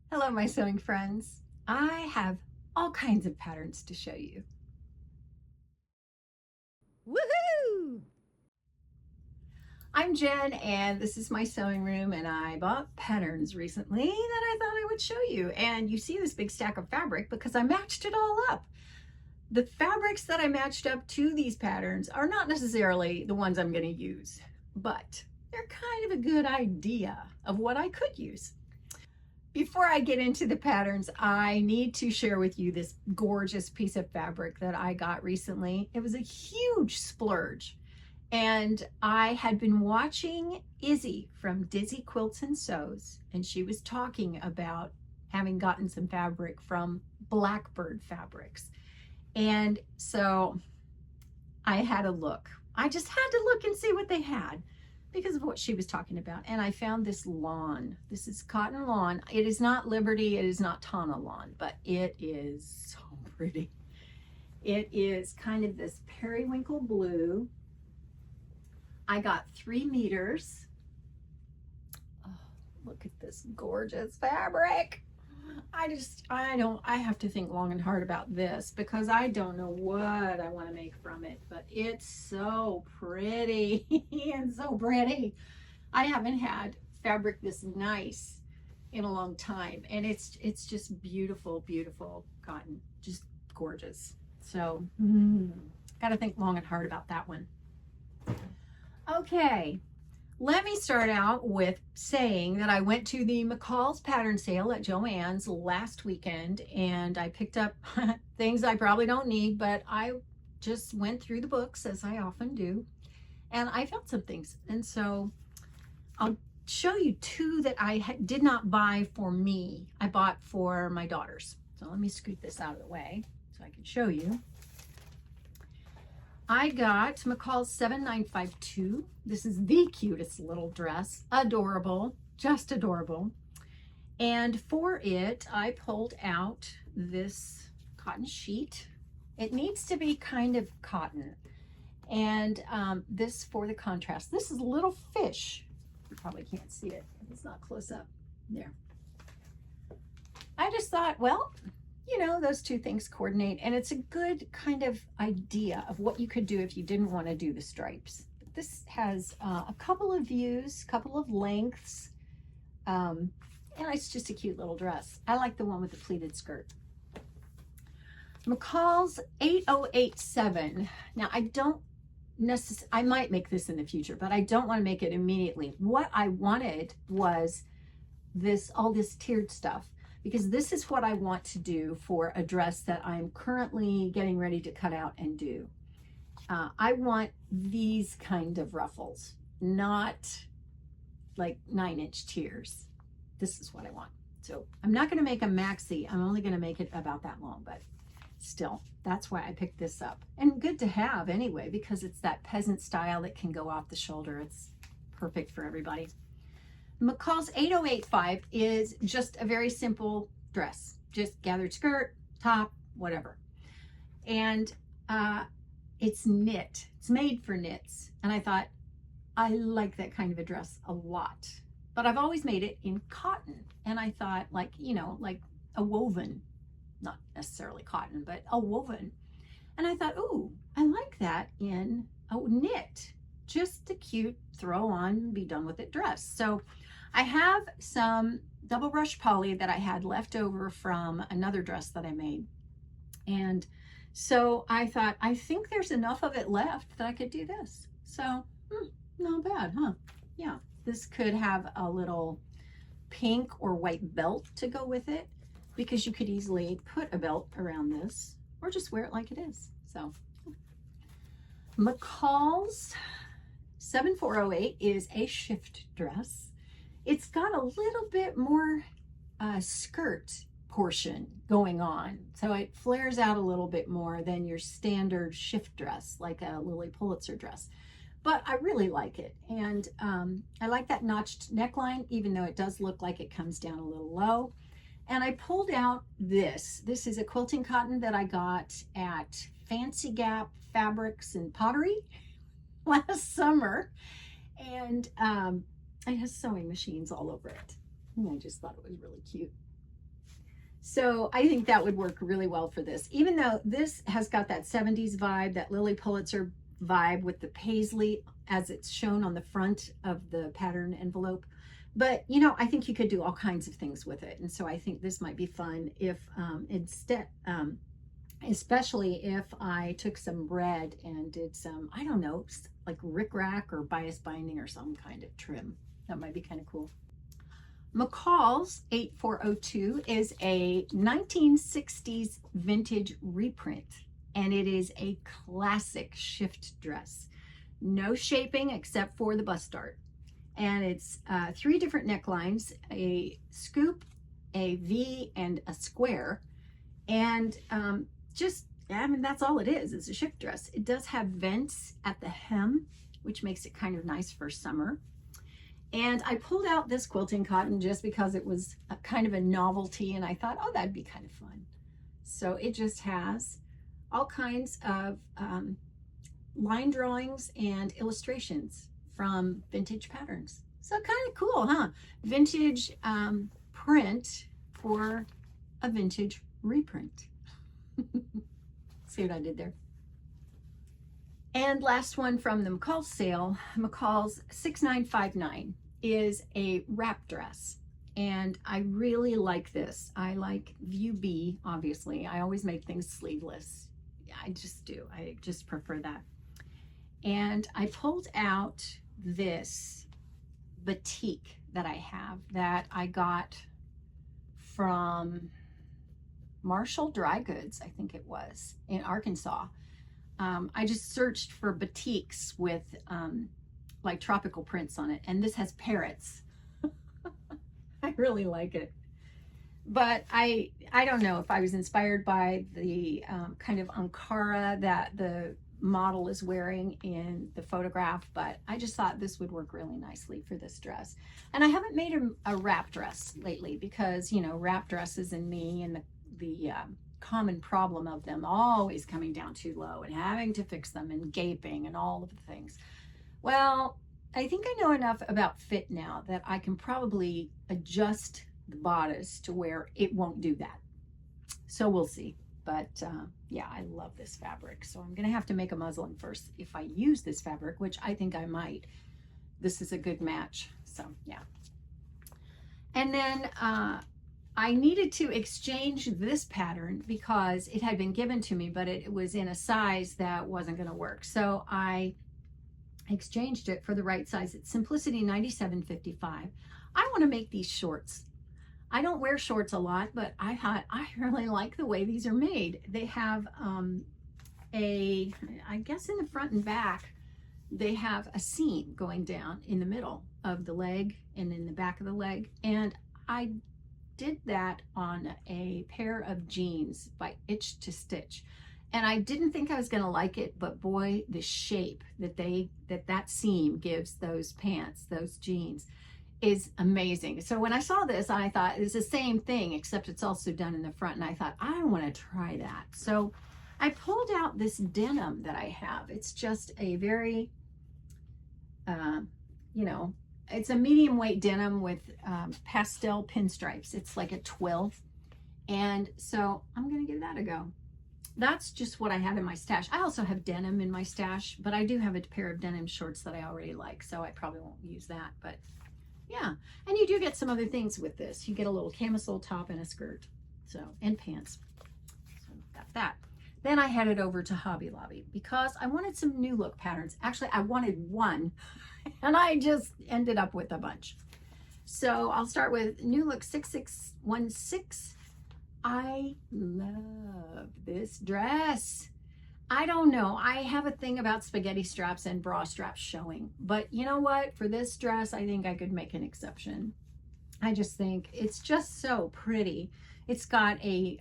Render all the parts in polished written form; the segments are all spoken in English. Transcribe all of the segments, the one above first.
Hello, my sewing friends. I have all kinds of patterns to show you. Woohoo! I'm Jen, and this is my sewing room, and I bought patterns recently that I thought I would show you. And you see this big stack of fabric because I matched it all up. The fabrics that I matched up to these patterns are not necessarily the ones I'm going to use, but they're kind of a good idea of what I could use. Before I get into the patterns, I need to share with you this gorgeous piece of fabric that I got recently. It was a huge splurge. And I had been watching Izzy from Dizzy Quilts and Sews, and she was talking about having gotten some fabric from Blackbird Fabrics. And so I had a look. I just had to look and see what they had because of what she was talking about. And I found this lawn. This is cotton lawn. It is not Liberty, it is not Tana lawn, but it is so pretty. It is kind of this periwinkle blue. I got 3 meters. Oh, look at this gorgeous fabric. I have to think long and hard about this because I don't know what I want to make from it, but it's so pretty and so pretty. I haven't had fabric this nice in a long time, and it's just beautiful, beautiful cotton, just gorgeous. So, got to think long and hard about that one. Okay. Let me start out with saying that I went to the McCall's pattern sale at Joann's last weekend, and I picked up things I probably don't need, but I just went through the books as I often do, and I found some things. And so I'll show you 2 that I did not buy for me. I bought for my daughters. So let me scoot this out of the way so I can show you. I got McCall's 7952. This is the cutest little dress. Adorable, just adorable. And for it, I pulled out this cotton sheet. It needs to be kind of cotton. And this for the contrast. This is a little fish. You probably can't see it. It's not close up. There. I just thought, well, you know, those 2 things coordinate, and it's a good kind of idea of what you could do if you didn't want to do the stripes. But this has a couple of views, couple of lengths, and it's just a cute little dress. I like the one with the pleated skirt. McCall's 8087. Now, I might make this in the future, but I don't want to make it immediately. What I wanted was all this tiered stuff, because this is what I want to do for a dress that I'm currently getting ready to cut out and do. I want these kind of ruffles, not like 9-inch tiers. This is what I want. So I'm not going to make a maxi. I'm only going to make it about that long, but still, that's why I picked this up. And good to have anyway, because it's that peasant style that can go off the shoulder. It's perfect for everybody. McCall's 8085 is just a very simple dress, just gathered skirt, top, whatever. And it's knit. It's made for knits. And I thought, I like that kind of a dress a lot. But I've always made it in cotton. And I thought, like, you know, like a woven, not necessarily cotton, but a woven. And I thought, ooh, I like that in a knit. Just a cute throw on, be done with it dress. So I have some double brush poly that I had left over from another dress that I made. And so I thought, I think there's enough of it left that I could do this. So, not bad, huh? Yeah, this could have a little pink or white belt to go with it, because you could easily put a belt around this or just wear it like it is. So, McCall's 7408 is a shift dress. It's got a little bit more skirt portion going on, so it flares out a little bit more than your standard shift dress, like a Lily Pulitzer dress. But I really like it, and I like that notched neckline, even though it does look like it comes down a little low. And I pulled out this. This is a quilting cotton that I got at Fancy Gap Fabrics and Pottery last summer, and it has sewing machines all over it. And I just thought it was really cute. So I think that would work really well for this, even though this has got that 70s vibe, that Lily Pulitzer vibe with the paisley as it's shown on the front of the pattern envelope. But, you know, I think you could do all kinds of things with it. And so I think this might be fun if instead, especially if I took some red and did some, I don't know, like rickrack or bias binding or some kind of trim. That might be kind of cool. McCall's 8402 is a 1960s vintage reprint, and it is a classic shift dress. No shaping except for the bust dart. And it's 3 different necklines, a scoop, a V, and a square. And I mean, that's all it is. It's a shift dress. It does have vents at the hem, which makes it kind of nice for summer. And I pulled out this quilting cotton just because it was kind of a novelty, and I thought, oh, that'd be kind of fun. So it just has all kinds of line drawings and illustrations from vintage patterns. So kind of cool, huh? Vintage print for a vintage reprint. See what I did there? And last one from the McCall sale, McCall's 6959 is a wrap dress. And I really like this. I like View B, obviously. I always make things sleeveless. I just do. I just prefer that. And I pulled out this batik that I have that I got from Marshall Dry Goods, I think it was, in Arkansas. I just searched for batiks with like tropical prints on it, and this has parrots. I really like it. But I don't know if I was inspired by the kind of Ankara that the model is wearing in the photograph, but I just thought this would work really nicely for this dress. And I haven't made a wrap dress lately because, you know, wrap dresses and me and the common problem of them always coming down too low and having to fix them and gaping and all of the things. Well, I think I know enough about fit now that I can probably adjust the bodice to where it won't do that. So we'll see. But yeah, I love this fabric. So I'm gonna have to make a muslin first if I use this fabric, which I think I might. This is a good match. So yeah. And then I needed to exchange this pattern because it had been given to me, but it was in a size that wasn't going to work. So I exchanged it for the right size. It's Simplicity 9755. I want to make these shorts. I don't wear shorts a lot, but I really like the way these are made. They have I guess in the front and back, they have a seam going down in the middle of the leg and in the back of the leg. And I did that on a pair of jeans by Itch to Stitch, and I didn't think I was going to like it, but boy, the shape that seam gives those pants, those jeans, is amazing. So when I saw this, I thought it's the same thing except it's also done in the front, and I thought I want to try that. So I pulled out this denim that I have. It's just a very you know, it's a medium weight denim with pastel pinstripes. It's like a twill. And so I'm going to give that a go. That's just what I have in my stash. I also have denim in my stash, but I do have a pair of denim shorts that I already like, so I probably won't use that. But yeah, and you do get some other things with this. You get a little camisole top and a skirt, so, and pants. So got that. Then I headed over to Hobby Lobby because I wanted some new look patterns. Actually, I wanted one, and I just ended up with a bunch. So I'll start with New Look 6616. I love this dress. I don't know. I have a thing about spaghetti straps and bra straps showing, but you know what? For this dress, I think I could make an exception. I just think it's just so pretty. It's got a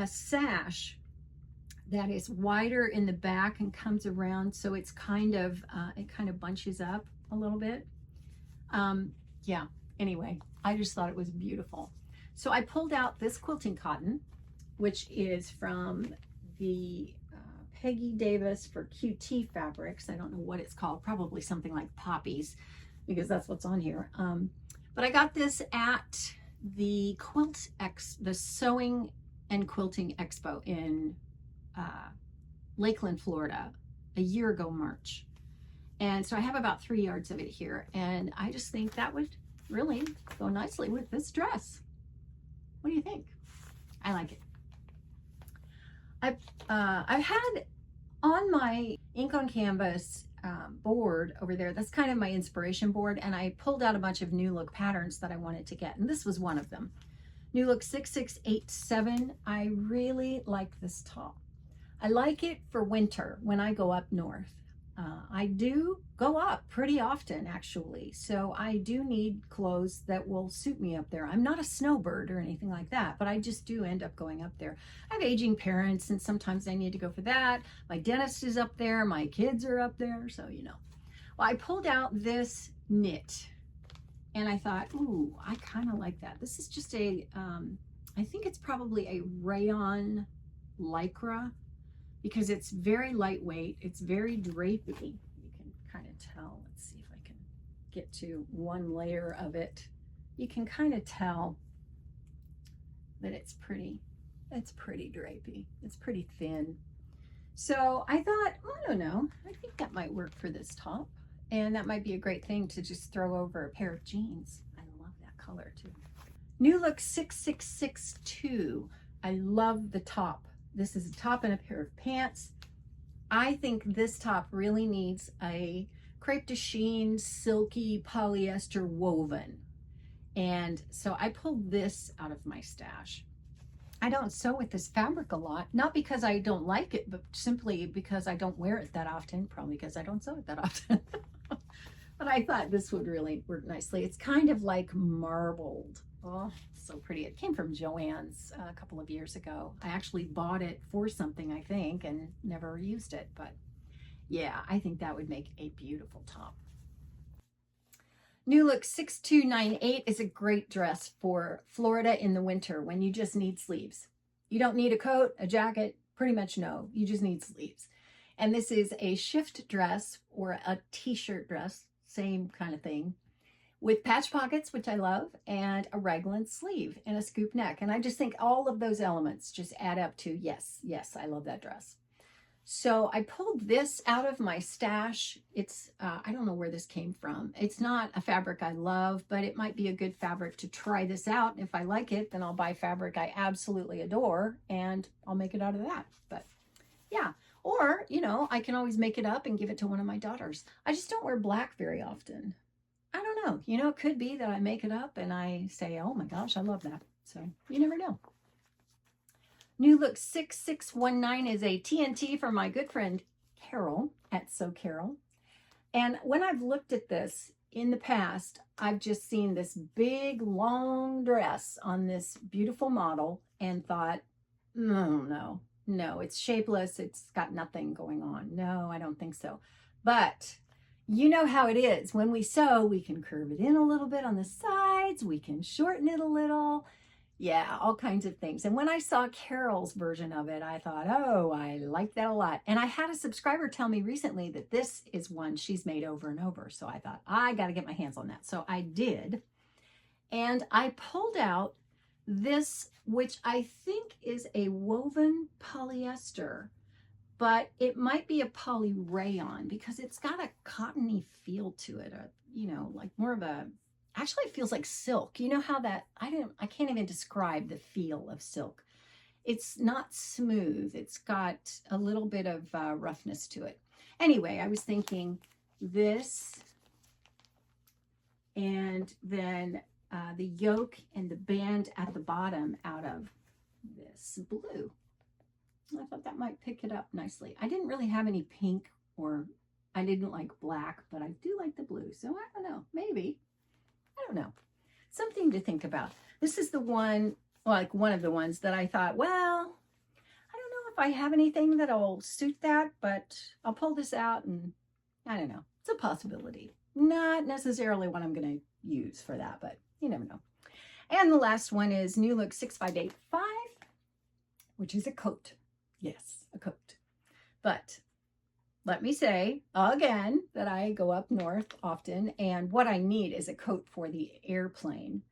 sash that is wider in the back and comes around, so it's kind of it kind of bunches up a little bit. Yeah, anyway, I just thought it was beautiful. So I pulled out this quilting cotton, which is from the Peggy Davis for QT Fabrics. I don't know what it's called, probably something like Poppies, because that's what's on here. But I got this at the the Sewing and Quilting Expo in Lakeland, Florida, a year ago March. And so I have about 3 yards of it here, and I just think that would really go nicely with this dress. What do you think? I like it. I've had on my ink on canvas board over there, that's kind of my inspiration board, and I pulled out a bunch of New Look patterns that I wanted to get, and this was one of them. New Look 6687. I really like this top. I like it for winter when I go up north. I do go up pretty often, actually, so I do need clothes that will suit me up there. I'm not a snowbird or anything like that, but I just do end up going up there. I have aging parents, and sometimes I need to go for that. My dentist is up there, my kids are up there, so you know. Well, I pulled out this knit, and I thought, ooh, I kind of like that. This is just a, I think it's probably a rayon lycra, because it's very lightweight, it's very drapey. You can kind of tell. Let's see if I can get to one layer of it. You can kind of tell that it's pretty drapey. It's pretty thin. So I thought, I don't know, I think that might work for this top. And that might be a great thing to just throw over a pair of jeans. I love that color too. New Look 6662. I love the top. This is a top and a pair of pants. I think this top really needs a crepe de chine, silky polyester woven. And so I pulled this out of my stash. I don't sew with this fabric a lot, not because I don't like it, but simply because I don't wear it that often, probably because I don't sew it that often. But I thought this would really work nicely. It's kind of like marbled. Oh, so pretty. It came from Joann's a couple of years ago. I actually bought it for something, I think, and never used it. But yeah, I think that would make a beautiful top. New Look 6298 is a great dress for Florida in the winter when you just need sleeves. You don't need a coat, a jacket, pretty much no. You just need sleeves. And this is a shift dress or a t-shirt dress, same kind of thing, with patch pockets, which I love, and a raglan sleeve and a scoop neck. And I just think all of those elements just add up to, yes, I love that dress. So I pulled this out of my stash. It's, I don't know where this came from. It's not a fabric I love, but it might be a good fabric to try this out. If I like it, then I'll buy fabric I absolutely adore and I'll make it out of that. But yeah, or, you know, I can always make it up and give it to one of my daughters. I just don't wear black very often. I don't know. You know, it could be that I make it up and I say, oh my gosh, I love that. So you never know. New Look 6619 is a TNT for my good friend Carol at So Carol. And when I've looked at this in the past, I've just seen this big long dress on this beautiful model and thought, no, it's shapeless. It's got nothing going on. No, I don't think so. But you know how it is. When we sew, we can curve it in a little bit on the sides. We can shorten it a little. Yeah, all kinds of things. And when I saw Carol's version of it, I thought, oh, I like that a lot. And I had a subscriber tell me recently that this is one she's made over and over. So I thought, I got to get my hands on that. So I did. And I pulled out this, which I think is a woven polyester, but it might be a poly rayon because it's got a cottony feel to it, you know, like more of a, actually it feels like silk. You know how that, I can't even describe the feel of silk. It's not smooth. It's got a little bit of roughness to it. Anyway, I was thinking this, and then the yoke and the band at the bottom out of this blue. I thought that might pick it up nicely. I didn't really have any pink, or I didn't like black, but I do like the blue. So I don't know, maybe. I don't know. Something to think about. This is the one, like one of the ones that I thought, well, I don't know if I have anything that'll suit that, but I'll pull this out and I don't know. It's a possibility. Not necessarily what I'm going to use for that, but you never know. And the last one is New Look 6585, which is a coat. Yes, a coat. But let me say again that I go up north often, and what I need is a coat for the airplane.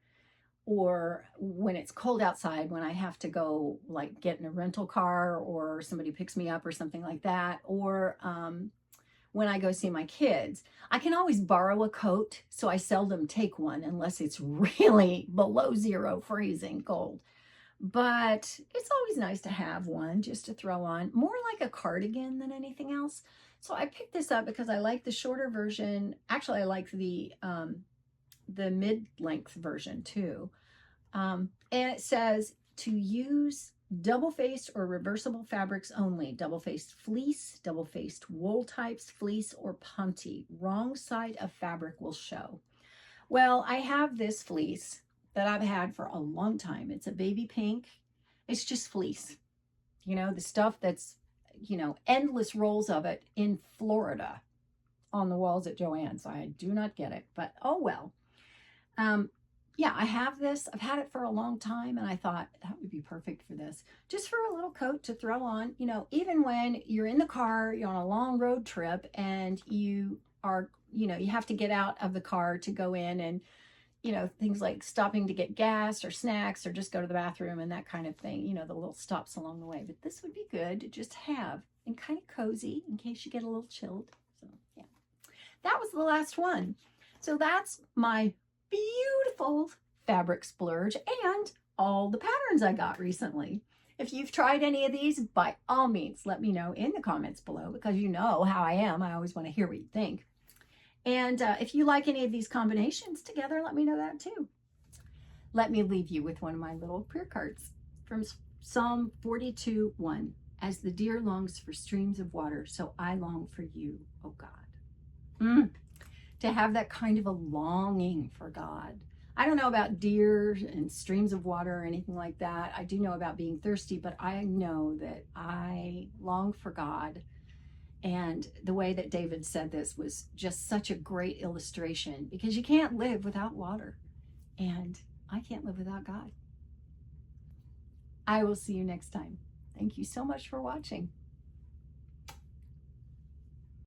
or when it's cold outside, when I have to go like get in a rental car or somebody picks me up or something like that, or when I go see my kids. I can always borrow a coat, so I seldom take one unless it's really below zero freezing cold. But it's always nice to have one just to throw on, more like a cardigan than anything else. So I picked this up because I like the shorter version. Actually, I like the mid-length version too. And it says to use double-faced or reversible fabrics only. Double-faced fleece, double-faced wool types, fleece, or punty. Wrong side of fabric will show. Well, I have this fleece that I've had for a long time. It's a baby pink. It's just fleece. You know, the stuff that's, you know, endless rolls of it in Florida on the walls at Joann's. I do not get it, but oh well. Yeah, I have this. I've had it for a long time, and I thought that would be perfect for this. Just for a little coat to throw on, you know, even when you're in the car, you're on a long road trip, and you are, you know, you have to get out of the car to go in and, you know, things like stopping to get gas or snacks or just go to the bathroom and that kind of thing, you know, the little stops along the way. But this would be good to just have and kind of cozy in case you get a little chilled. So, yeah, that was the last one. So that's my beautiful fabric splurge and all the patterns I got recently. If you've tried any of these, by all means, let me know in the comments below, because you know how I am. I always want to hear what you think. And if you like any of these combinations together, let me know that too. Let me leave you with one of my little prayer cards from Psalm 42:1. As the deer longs for streams of water, so I long for you, oh God. To have that kind of a longing for God. I don't know about deer and streams of water or anything like that. I do know about being thirsty, but I know that I long for God. And the way that David said this was just such a great illustration, because you can't live without water, and I can't live without God. I will see you next time. Thank you so much for watching.